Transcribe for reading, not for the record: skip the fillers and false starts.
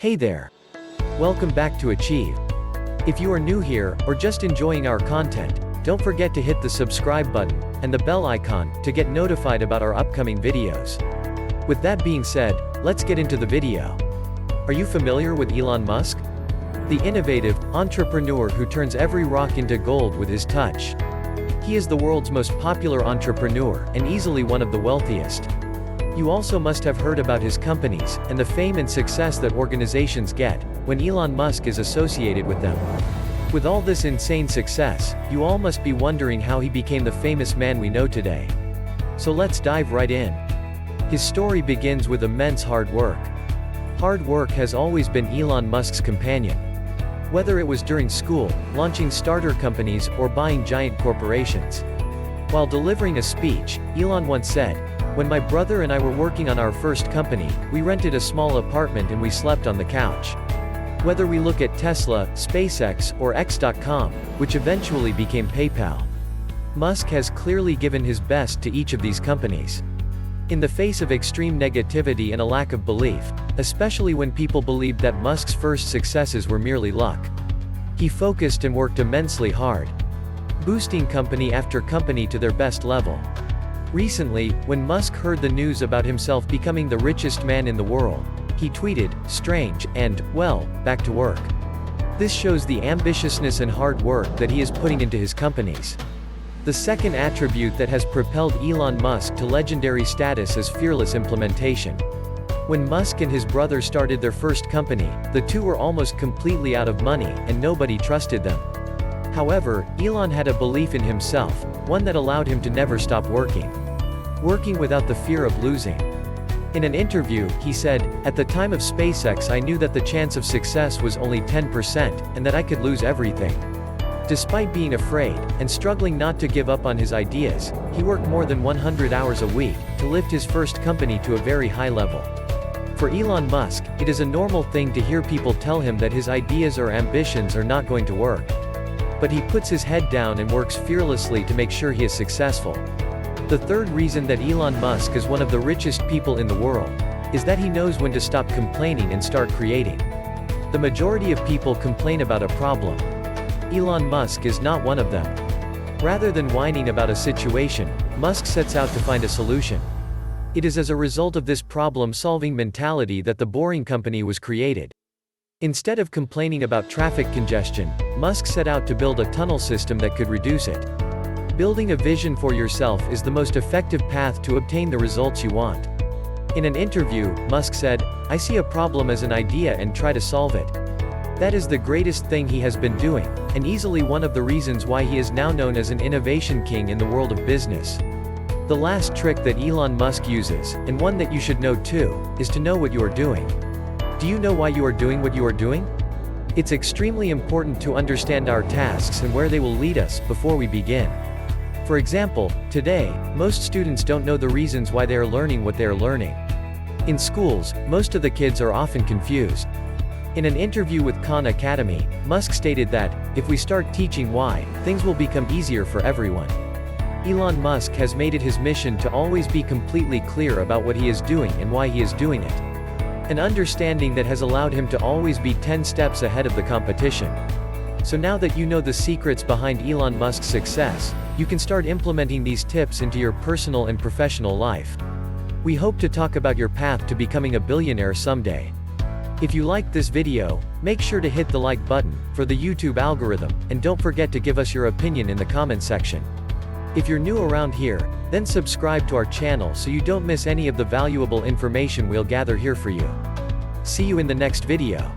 Hey there. Welcome back to Achieve. If you are new here, or just enjoying our content, don't forget to hit the subscribe button, and the bell icon, to get notified about our upcoming videos. With that being said, let's get into the video. Are you familiar with Elon Musk? The innovative, entrepreneur who turns every rock into gold with his touch. He is the world's most popular entrepreneur, and easily one of the wealthiest. You also must have heard about his companies, and the fame and success that organizations get, when Elon Musk is associated with them. With all this insane success, you all must be wondering how he became the famous man we know today. So let's dive right in. His story begins with immense hard work. Hard work has always been Elon Musk's companion. Whether it was during school, launching starter companies, or buying giant corporations. While delivering a speech, Elon once said, "When my brother and I were working on our first company, we rented a small apartment and we slept on the couch." Whether we look at Tesla, SpaceX, or X.com, which eventually became PayPal, Musk has clearly given his best to each of these companies. In the face of extreme negativity and a lack of belief, especially when people believed that Musk's first successes were merely luck, he focused and worked immensely hard, boosting company after company to their best level. Recently, when Musk heard the news about himself becoming the richest man in the world, he tweeted, "Strange," and, "Well, back to work." This shows the ambitiousness and hard work that he is putting into his companies. The second attribute that has propelled Elon Musk to legendary status is fearless implementation. When Musk and his brother started their first company, the two were almost completely out of money, and nobody trusted them. However, Elon had a belief in himself, one that allowed him to never stop working. Working without the fear of losing. In an interview, he said, "At the time of SpaceX I knew that the chance of success was only 10%, and that I could lose everything." Despite being afraid, and struggling not to give up on his ideas, he worked more than 100 hours a week, to lift his first company to a very high level. For Elon Musk, it is a normal thing to hear people tell him that his ideas or ambitions are not going to work. But he puts his head down and works fearlessly to make sure he is successful. The third reason that Elon Musk is one of the richest people in the world, is that he knows when to stop complaining and start creating. The majority of people complain about a problem. Elon Musk is not one of them. Rather than whining about a situation, Musk sets out to find a solution. It is as a result of this problem-solving mentality that the Boring Company was created. Instead of complaining about traffic congestion, Musk set out to build a tunnel system that could reduce it. Building a vision for yourself is the most effective path to obtain the results you want. In an interview, Musk said, "I see a problem as an idea and try to solve it." That is the greatest thing he has been doing, and easily one of the reasons why he is now known as an innovation king in the world of business. The last trick that Elon Musk uses, and one that you should know too, is to know what you are doing. Do you know why you are doing what you are doing? It's extremely important to understand our tasks and where they will lead us, before we begin. For example, today, most students don't know the reasons why they are learning what they are learning. In schools, most of the kids are often confused. In an interview with Khan Academy, Musk stated that, "If we start teaching why, things will become easier for everyone." Elon Musk has made it his mission to always be completely clear about what he is doing and why he is doing it. An understanding that has allowed him to always be 10 steps ahead of the competition. So now that you know the secrets behind Elon Musk's success, you can start implementing these tips into your personal and professional life. We hope to talk about your path to becoming a billionaire someday. If you liked this video, make sure to hit the like button, for the YouTube algorithm, and don't forget to give us your opinion in the comment section. If you're new around here, then subscribe to our channel so you don't miss any of the valuable information we'll gather here for you. See you in the next video.